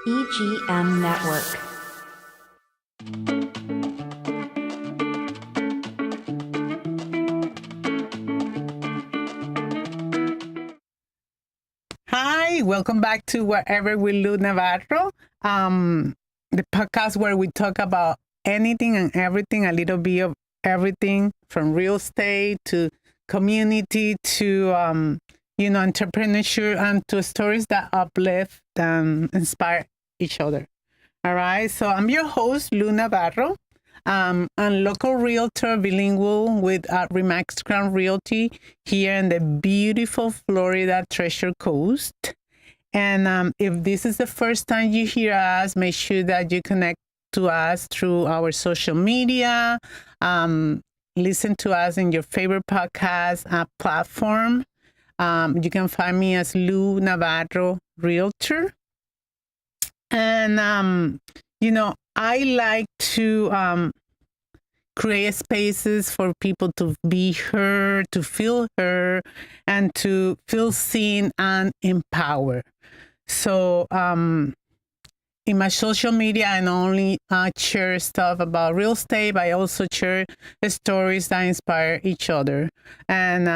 EGM Network. Hi, welcome back to Wherever We Lose Navarro, the podcast where we talk about anything and everything, a little bit of everything from real estate to community to, entrepreneurship and to stories that uplift and inspire each other. All right, so I'm your host, Lu Navarro. I'm local realtor bilingual with Remax Crown Realty here in the beautiful Florida Treasure Coast. And if this is the first time you hear us, make sure that you connect to us through our social media. Listen to us in your favorite podcast platform. You can find me as Lu Navarro Realtor. And, I like to create spaces for people to be heard, to feel heard, and to feel seen and empowered. So in my social media, I not only share stuff about real estate, but I also share stories that inspire each other. And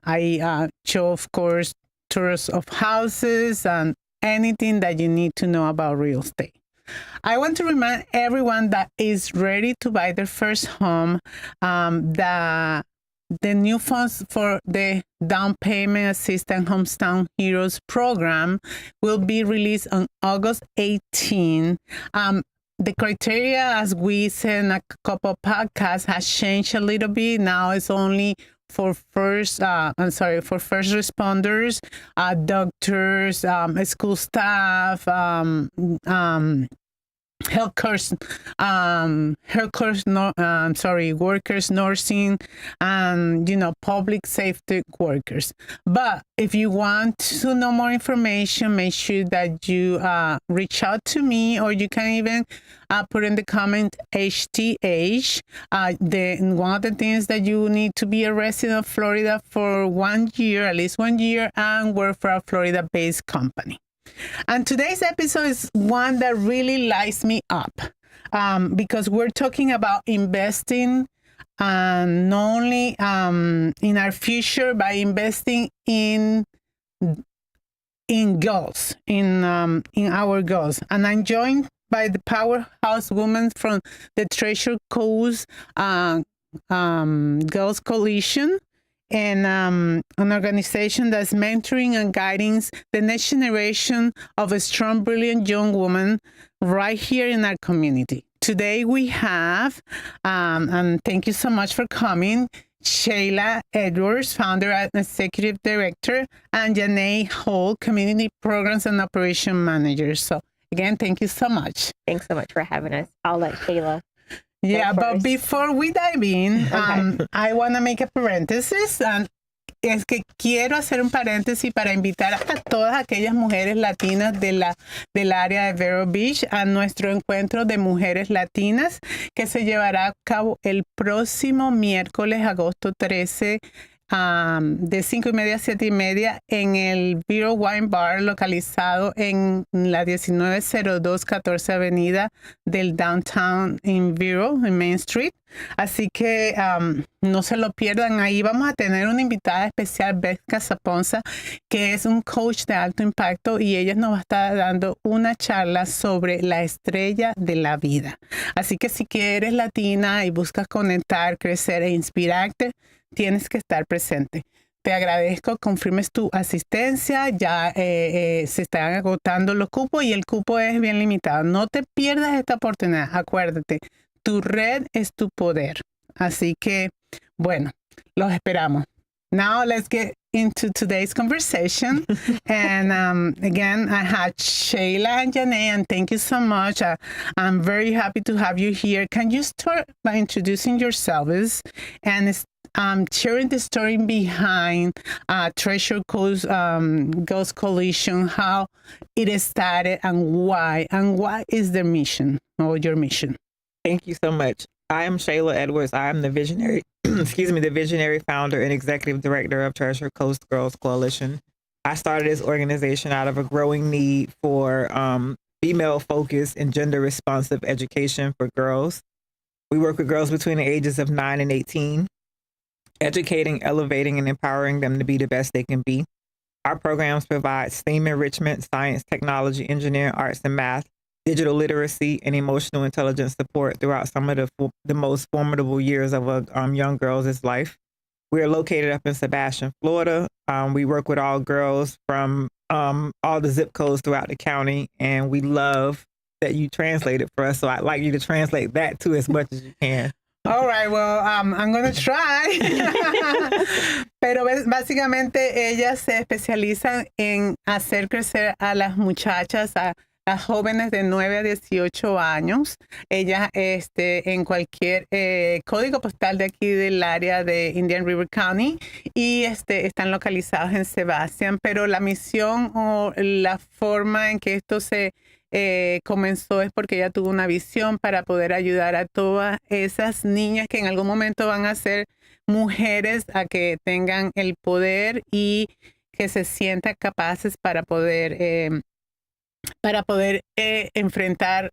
I show, of course, tours of houses and anything that you need to know about real estate. I want to remind everyone that is ready to buy their first home, that the new funds for the Down Payment Assistance Hometown Heroes program will be released on August 18. The criteria, as we said in a couple of podcasts, has changed a little bit. Now it's only for first responders, doctors, school staff, workers, nursing, and public safety workers. But if you want to know more information, make sure that you reach out to me, or you can even put in the comment HTH. One of the things that you need to be a resident of Florida for 1 year, at least 1 year, and work for a Florida-based company. And today's episode is one that really lights me up because we're talking about investing not only in our future, but investing in goals, in our goals. And I'm joined by the powerhouse women from the Treasure Coast Girls Coalition, and an organization that's mentoring and guiding the next generation of a strong, brilliant young woman right here in our community. Today we have, and thank you so much for coming, Shayla Edwards, founder and executive director, and Janae Hall, community programs and operation manager. So again, thank you so much. Thanks so much for having us. I'll let Shayla. Yeah, but before we dive in, I want to make a parenthesis. Es que quiero hacer un paréntesis para invitar a todas aquellas mujeres latinas del área de Vero Beach a nuestro encuentro de mujeres latinas que se llevará a cabo el próximo miércoles, agosto 13, de 5:30 a 7:30 en el Vero Wine Bar, localizado en la 1902 14 Avenida del Downtown en Vero, en Main Street. Así que no se lo pierdan. Ahí vamos a tener una invitada especial, Beth Casaponza, que es un coach de alto impacto, y ella nos va a estar dando una charla sobre la estrella de la vida. Así que si eres latina y buscas conectar, crecer e inspirarte, tienes que estar presente. Te agradezco, confirmes tu asistencia. Ya se están agotando los cupos y el cupo es bien limitado. No te pierdas esta oportunidad. Acuérdate, tu red es tu poder. Así que, bueno, los esperamos. Now let's get into today's conversation. And again, I had Shayla and Janae, and thank you so much. I'm very happy to have you here. Can you start by introducing yourselves and sharing the story behind Treasure Coast Girls Coalition, how it started and what is the mission or your mission? Thank you so much. I am Shayla Edwards. I am the visionary, the visionary founder and executive director of Treasure Coast Girls Coalition. I started this organization out of a growing need for female-focused and gender-responsive education for girls. We work with girls between the ages of 9 and 18, educating, elevating, and empowering them to be the best they can be. Our programs provide STEAM enrichment, science, technology, engineering, arts, and math, digital literacy, and emotional intelligence support throughout some of the most formidable years of a young girl's life. We are located up in Sebastian, Florida. We work with all girls from all the zip codes throughout the county, and we love that you translate it for us. So I'd like you to translate that too as much as you can. All right, well, I'm going to try. Pero básicamente ellas se especializan en hacer crecer a las muchachas, a las jóvenes de 9 a 18 años. Ellas en cualquier código postal de aquí del área de Indian River County y están localizados en Sebastian. Pero la misión o la forma en que esto se comenzó es porque ella tuvo una visión para poder ayudar a todas esas niñas que en algún momento van a ser mujeres a que tengan el poder y que se sientan capaces para poder enfrentar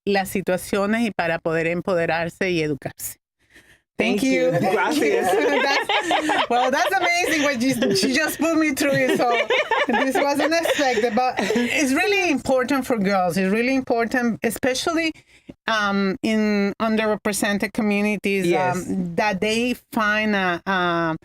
las situaciones y para poder empoderarse y educarse. Thank you. Gracias. That's amazing what she just put me through it. So this wasn't expected, but it's really important for girls. It's really important, especially in underrepresented communities, Yes. that they find a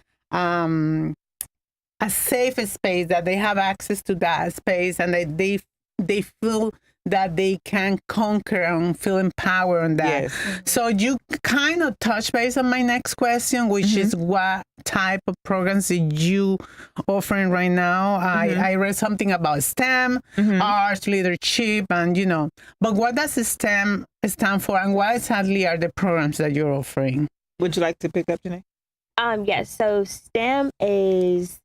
safe space, that they have access to that space, and that they feel that they can conquer and feel empowered on that. Yes. So you kind of touch base on my next question, which is what type of programs are you offering right now? I read something about STEM, arts, leadership, and but what does STEM stand for, and what exactly are the programs that you're offering? Would you like to pick up, Janae? Yes. So STEM it's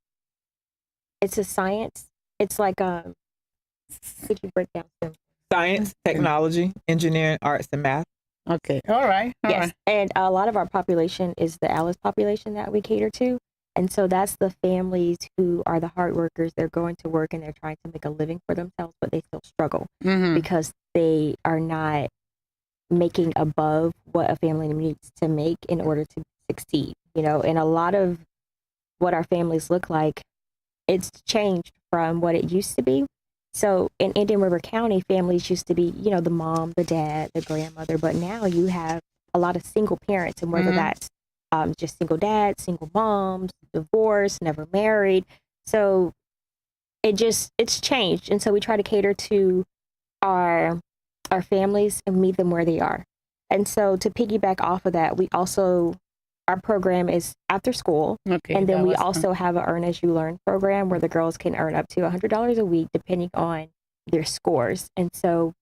a science. It's like could you break down STEM? Science, technology, engineering, arts, and math. Okay. All right. All Yes. right. And a lot of our population is the ALICE population that we cater to. And so that's the families who are the hard workers. They're going to work and they're trying to make a living for themselves, but they still struggle because they are not making above what a family needs to make in order to succeed. And a lot of what our families look like, it's changed from what it used to be. So in Indian River County, families used to be, the mom, the dad, the grandmother, but now you have a lot of single parents, and whether that's just single dads, single moms, divorced, never married. So it's changed. And so we try to cater to our families and meet them where they are. And so to piggyback off of that, our program is after school. Okay. And then we also have an Earn As You Learn program where the girls can earn up to $100 a week depending on their scores. And so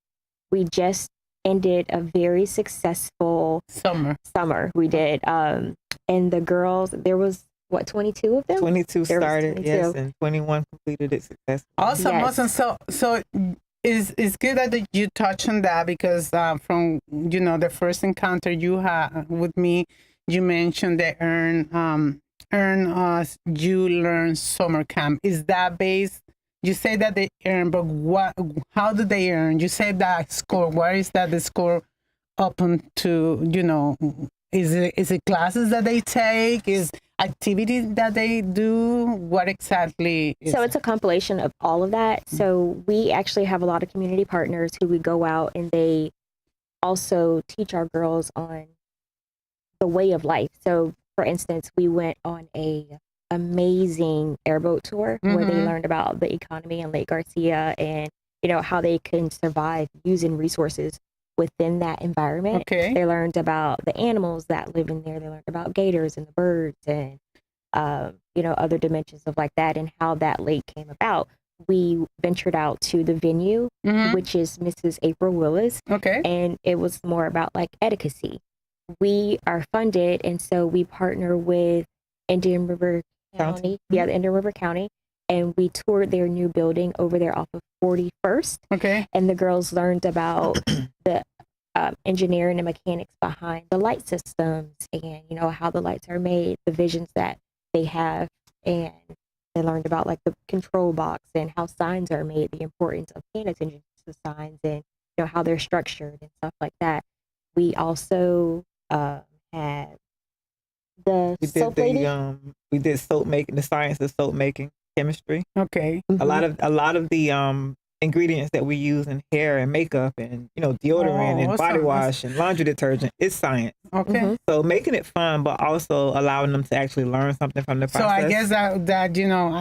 we just ended a very successful summer. We did. And the girls, there was 22 of them? 22 There was started, 22. yes, and 21 completed it successfully. Awesome, Yes. awesome. So it's good that you touch on that because from the first encounter you had with me, you mentioned the Earn As You Learn summer camp. Is that based? You say that they earn, but how do they earn? You say that score. Where is that the score open to? Is it classes that they take? Is activities that they do? What exactly is So it's a compilation of all of that. So we actually have a lot of community partners who we go out and they also teach our girls on the way of life. So for instance, we went on a amazing airboat tour where they learned about the economy in Lake Garcia and how they can survive using resources within that environment. Okay. They learned about the animals that live in there. They learned about gators and the birds and other dimensions of like that and how that lake came about. We ventured out to the venue, which is Mrs. April Willis. Okay. And it was more about like etiquette. We are funded, and so we partner with Indian River County. Yeah, the Indian River County. And we toured their new building over there off of 41st. Okay. And the girls learned about the engineering and mechanics behind the light systems and, how the lights are made, the visions that they have. And they learned about like the control box and how signs are made, the importance of paying attention to the signs and how they're structured and stuff like that. We also had the soap lady. We did soap making, the science of soap making, chemistry. Okay. A lot of the ingredients that we use in hair and makeup and deodorant and body wash and laundry detergent is science. Okay. So making it fun, but also allowing them to actually learn something from the process. So I guess that at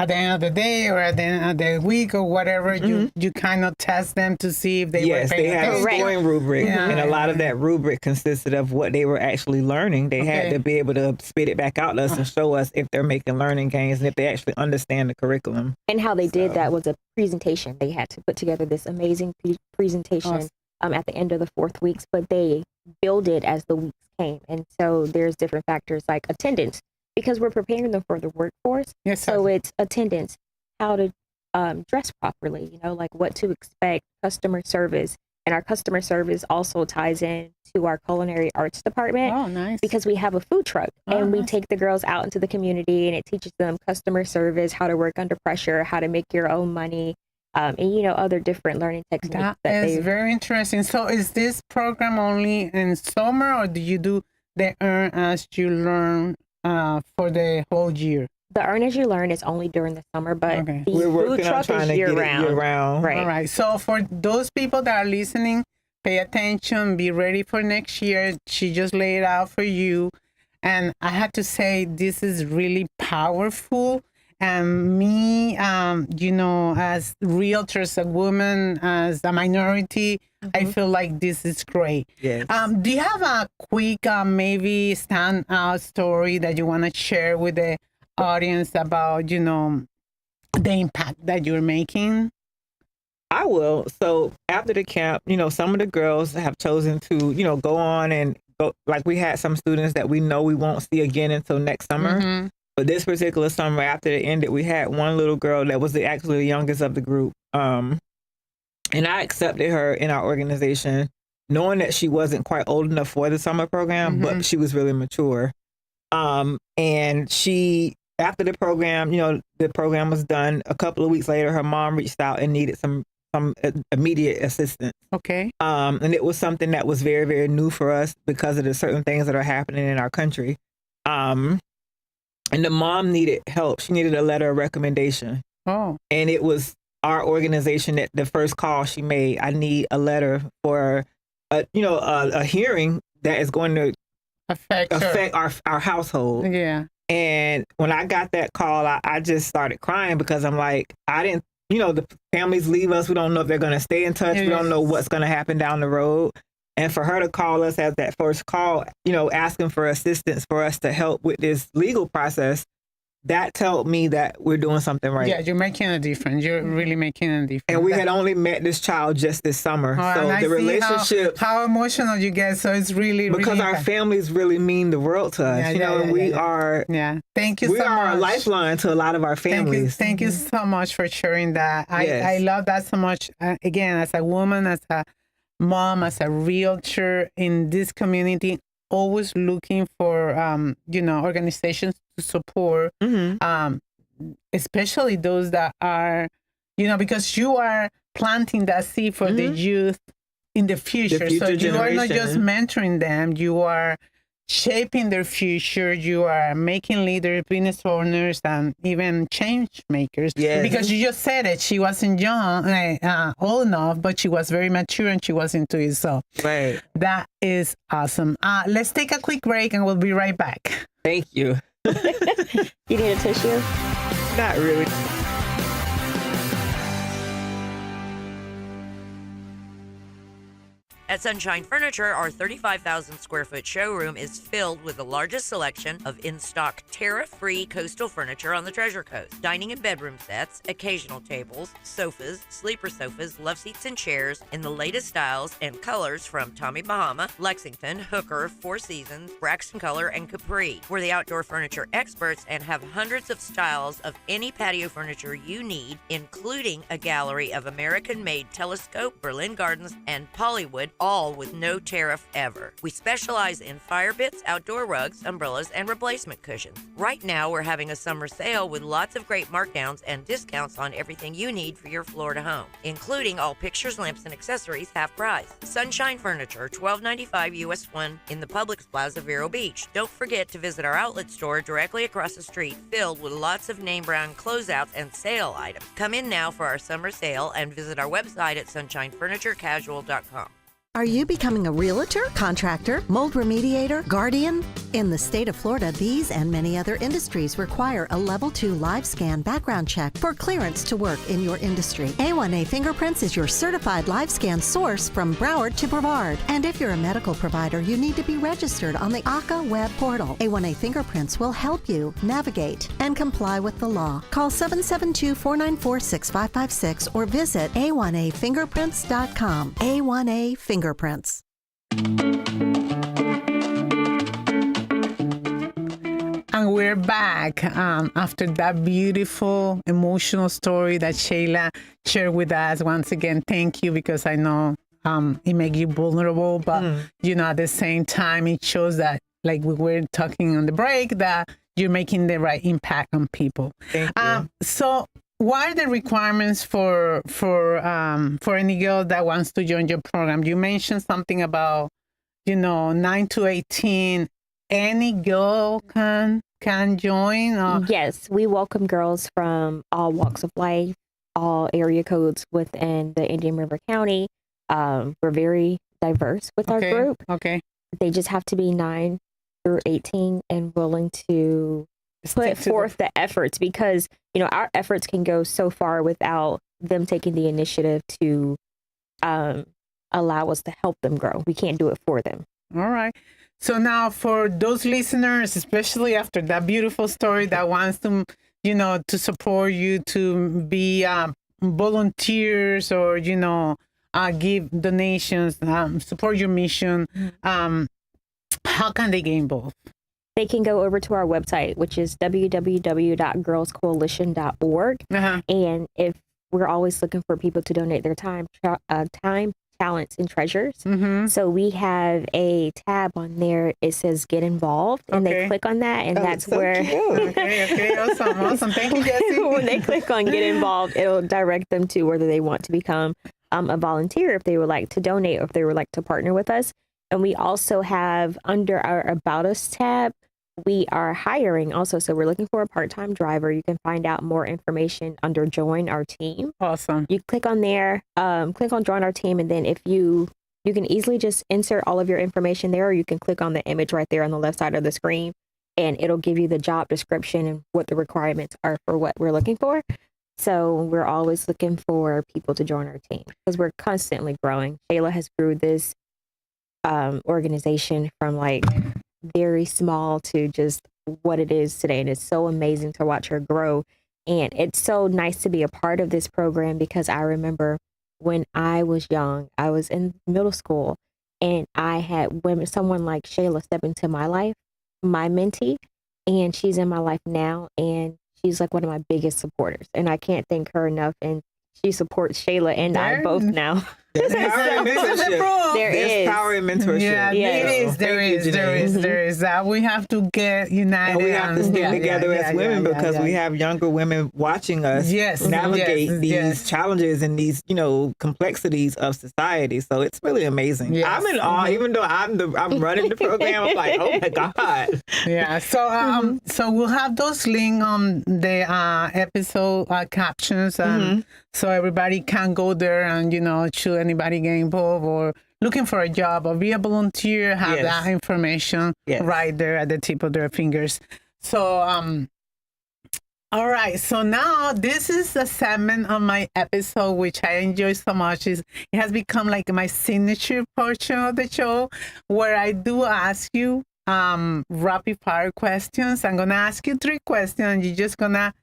the end of the day or at the end of the week or whatever, you kind of test them to see if they were paying they had a attention. scoring rubric, and a lot of that rubric consisted of what they were actually learning. They had to be able to spit it back out to us and show us if they're making learning gains and if they actually understand the curriculum. And how they did that was a presentation. They had to put together this amazing presentation at the end of the 4th weeks, but they build it as the weeks came. And so there's different factors like attendance, because we're preparing them for the workforce. Yes, so it's attendance, how to dress properly, like what to expect, customer service. And our customer service also ties in to our culinary arts department. Oh, nice. Because we have a food truck and we take the girls out into the community, and it teaches them customer service, how to work under pressure, how to make your own money, and other different learning techniques. That is very interesting. So is this program only in summer, or do you do the earn as you learn for the whole year? The earn as you learn is only during the summer, but the we're food working on truck trying is to year get it round. year round. Right. All right. So for those people that are listening, pay attention, be ready for next year. She just laid it out for you. And I have to say, this is really powerful. And me, as realtors, a woman, as a minority, I feel like this is great. Yes. Do you have a quick, maybe standout story that you want to share with the audience about, the impact that you're making? I will. So after the camp, some of the girls have chosen to, go on and go. Like we had some students that we know we won't see again until next summer. But this particular summer, after it ended, we had one little girl that was actually the youngest of the group. And I accepted her in our organization, knowing that she wasn't quite old enough for the summer program, but she was really mature. And she, after the program, the program was done. A couple of weeks later, her mom reached out and needed some immediate assistance. Okay. And it was something that was very, very new for us because of the certain things that are happening in our country. And the mom needed help. She needed a letter of recommendation. Oh. And it was our organization that the first call she made. I need a letter for a hearing that is going to affect our household. Yeah. And when I got that call, I just started crying because I'm like, I didn't, the families leave us. We don't know if they're going to stay in touch. We don't know what's going to happen down the road. And for her to call us as that first call, asking for assistance for us to help with this legal process, that told me that we're doing something right. Yeah, you're making a difference. You're really making a difference. And we had only met this child just this summer. So the relationship... How emotional you get. So it's really... Because really our families really mean the world to us. And we are... Yeah. Thank you so much. We are a lifeline to a lot of our families. Thank you so much for sharing that. I love that so much. Again, as a woman, as a mom, as a realtor in this community, always looking for, organizations to support, especially those that are, because you are planting that seed for the youth in the future. So you are not just mentoring them, you are shaping their future. You are making leaders, business owners, and even change makers. Yes. Because you just said it. She wasn't young, old enough, but she was very mature and she was into it. So right. That is awesome. Let's take a quick break and we'll be right back. Thank you. You need a tissue? Not really. At Sunshine Furniture, our 35,000 square foot showroom is filled with the largest selection of in-stock tariff-free coastal furniture on the Treasure Coast. Dining and bedroom sets, occasional tables, sofas, sleeper sofas, love seats and chairs in the latest styles and colors from Tommy Bahama, Lexington, Hooker, Four Seasons, Braxton Color, and Capri. We're the outdoor furniture experts and have hundreds of styles of any patio furniture you need, including a gallery of American-made Telescope, Berlin Gardens, and Pollywood all with no tariff ever. We specialize in fire bits, outdoor rugs, umbrellas, and replacement cushions. Right now, we're having a summer sale with lots of great markdowns and discounts on everything you need for your Florida home, including all pictures, lamps, and accessories half price. Sunshine Furniture, $12.95 US 1 in the Publix Plaza, Vero Beach. Don't forget to visit our outlet store directly across the street, filled with lots of name brand closeouts and sale items. Come in now for our summer sale and visit our website at sunshinefurniturecasual.com. Are you becoming a realtor, contractor, mold remediator, guardian? In the state of Florida, these and many other industries require a Level 2 live scan background check for clearance to work in your industry. A1A Fingerprints is your certified live scan source from Broward to Brevard. And if you're a medical provider, you need to be registered on the ACA web portal. A1A Fingerprints will help you navigate and comply with the law. Call 772-494-6556 or visit a1afingerprints.com. A1A Fingerprints. And we're back after that beautiful, emotional story that Shayla shared with us. Once again, thank you, because I know it makes you vulnerable, but you know, at the same time, it shows that, like we were talking on the break, that you're making the right impact on people. Thank you. So, what are the requirements for any girl that wants to join your program? You mentioned something about, 9 to 18. Any girl can join? Yes, we welcome girls from all walks of life, all area codes within the Indian River County. We're very diverse with our group. Okay. They just have to be 9 through 18 and willing to put forth the efforts, because our efforts can go so far without them taking the initiative to allow us to help them grow. We can't do it for them. All right. So now, for those listeners, especially after that beautiful story, that wants to to support you, to be volunteers, or give donations, support your mission, how can they get involved? They can go over to our website, which is www.girlscoalition.org. And if we're always looking for people to donate their time, talents, and treasures. So we have a tab on there. It says "Get Involved," and they click on that, and that's so where. Okay, awesome. Thank you, Jessie. When they click on "Get Involved," it'll direct them to whether they want to become a volunteer, if they would like to donate, or if they would like to partner with us. And we also have, under our About Us tab, we are hiring also. So we're looking for a part-time driver. You can find out more information under Join Our Team. Awesome. You click on there, click on Join Our Team, and then if you can easily just insert all of your information there, or you can click on the image right there on the left side of the screen, and it'll give you the job description and what the requirements are for what we're looking for. So we're always looking for people to join our team, because we're constantly growing. Shayla has grew this organization from like very small to just what it is today. And it's so amazing to watch her grow. And it's so nice to be a part of this program, because I remember when I was young, I was in middle school, and I had someone like Shayla step into my life, my mentee, and she's in my life now. And she's like one of my biggest supporters. And I can't thank her enough. And she supports Shayla and I both now. There's power in mentorship. There's power in mentorship. Yeah, there is. That we have to get united. And we have to stand together as women, because we have younger women watching us navigate these challenges and these, complexities of society. So it's really amazing. Yes. I'm in awe, even though I'm running the program. I'm like, oh my God. Yeah. So so we'll have those links on the episode captions, so everybody can go there and should anybody get involved or looking for a job or be a volunteer, have that information right there at the tip of their fingers. So all right, so now this is a segment of my episode which I enjoy so much. It has become like my signature portion of the show, where I do ask you rapid fire questions. I'm gonna ask you 3 questions, and you're just gonna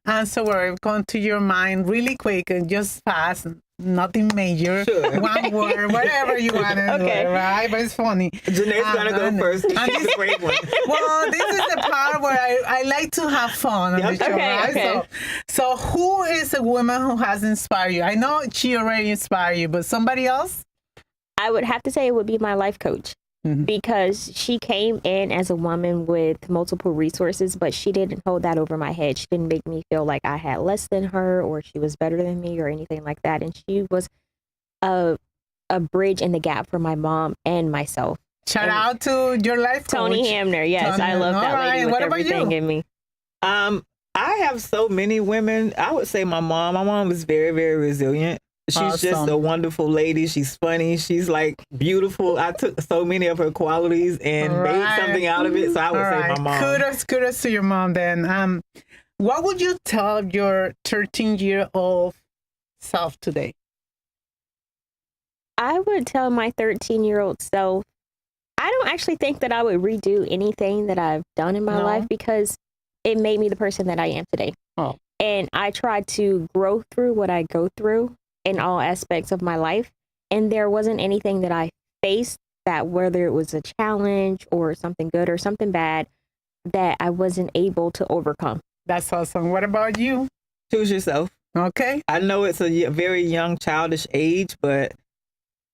answer whatever comes to your mind really quick and just fast. Nothing major. Sure. One word, whatever you want to do, right? But it's funny. Janae's going to go first. She's a great one. Well, this is the part where I like to have fun on the show, right? Okay. So who is a woman who has inspired you? I know she already inspired you, but somebody else? I would have to say it would be my life coach. Because she came in as a woman with multiple resources, but she didn't hold that over my head. She didn't make me feel like I had less than her or she was better than me or anything like that. And she was a bridge in the gap for my mom and myself. Shout out to your life coach. Tony Hamner. Yes, I love that lady with everything in me. I have so many women. I would say my mom. My mom was very, very resilient. She's just a wonderful lady. She's funny. She's like beautiful. I took so many of her qualities and made something out of it. So I would say my mom. Kudos to your mom then. What would you tell your 13-year-old self today? I would tell my 13-year-old self, I don't actually think that I would redo anything that I've done in my life because it made me the person that I am today. Oh. And I try to grow through what I go through in all aspects of my life. And there wasn't anything that I faced that, whether it was a challenge or something good or something bad, that I wasn't able to overcome. That's awesome. What about you? Choose yourself. Okay. I know it's a very young, childish age, but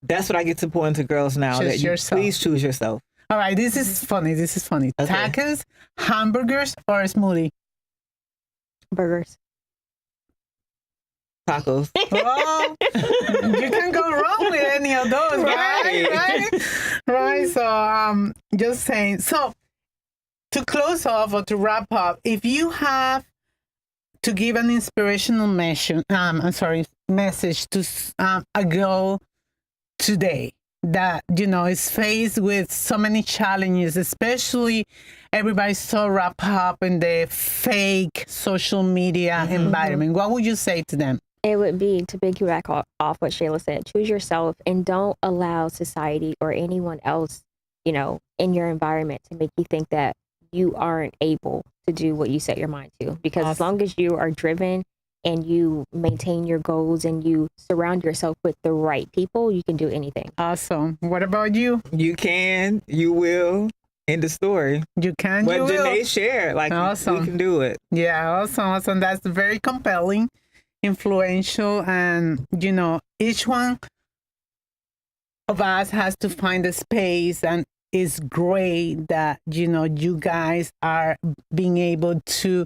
that's what I get to pour into girls now. Please choose yourself. All right. This is funny. Okay. Tacos, hamburgers, or a smoothie? Burgers. Tacos. Well, you can go wrong with any of those, right? So, just saying. So, to close off or to wrap up, if you have to give an inspirational message to a girl today that is faced with so many challenges, especially everybody's so wrapped up in the fake social media environment, what would you say to them? It would be to piggyback off what Shayla said. Choose yourself and don't allow society or anyone else, in your environment to make you think that you aren't able to do what you set your mind to. Because as long as you are driven and you maintain your goals and you surround yourself with the right people, you can do anything. Awesome. What about you? You can, you will. End of story. You can, what you will. Janae shared, awesome. We can do it. Yeah, awesome. That's very compelling, influential, and each one of us has to find a space, and it's great that you guys are being able to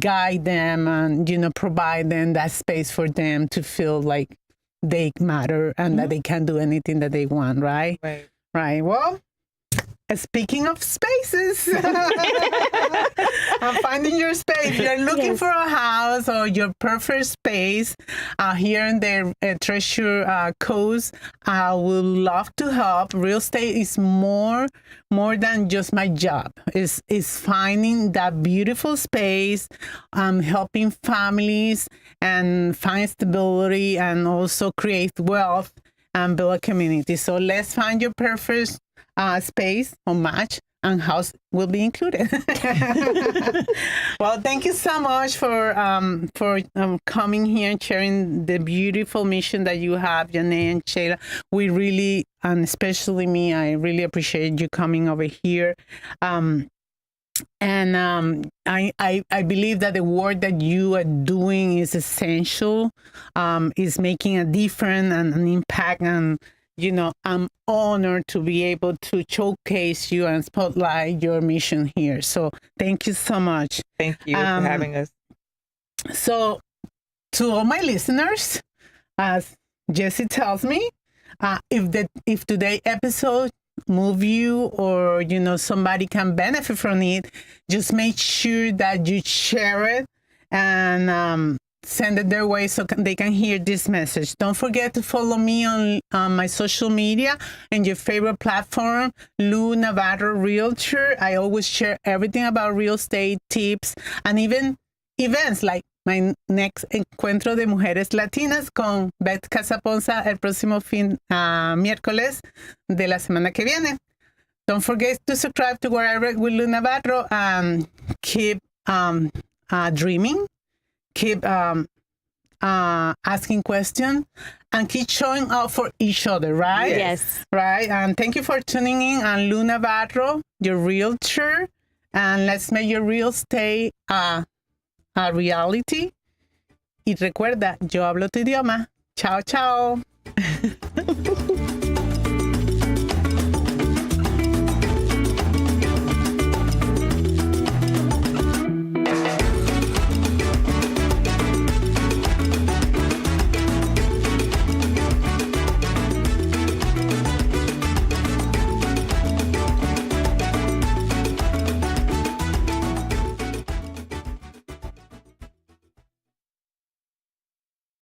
guide them and provide them that space for them to feel like they matter and that they can do anything that they want. Right. Well, speaking of spaces, finding your space. You're looking for a house or your perfect space here in the Treasure Coast. I would love to help. Real estate is more than just my job. It's finding that beautiful space, helping families and find stability and also create wealth and build a community. So let's find your perfect space or match, and house will be included. Well, thank you so much for coming here and sharing the beautiful mission that you have, Janae and Shayla. We really, and especially me, I really appreciate you coming over here. I believe that the work that you are doing is essential, is making a difference and an impact, and I'm honored to be able to showcase you and spotlight your mission here. So thank you so much. Thank you for having us. So to all my listeners, as Jessie tells me, if today's episode move you or, somebody can benefit from it, just make sure that you share it and send it their way so they can hear this message. Don't forget to follow me on my social media and your favorite platform, Lou Navarro Realtor. I always share everything about real estate tips and even events like my next Encuentro de Mujeres Latinas con Beth Casaponza el próximo miércoles de la semana que viene. Don't forget to subscribe to Where I Read with Lou Navarro and keep dreaming. Keep asking questions and keep showing up for each other, right? Yes. Right. And thank you for tuning in. I'm Lou Navarro, your realtor. And let's make your real estate a reality. Y recuerda, yo hablo tu idioma. Chao, chao.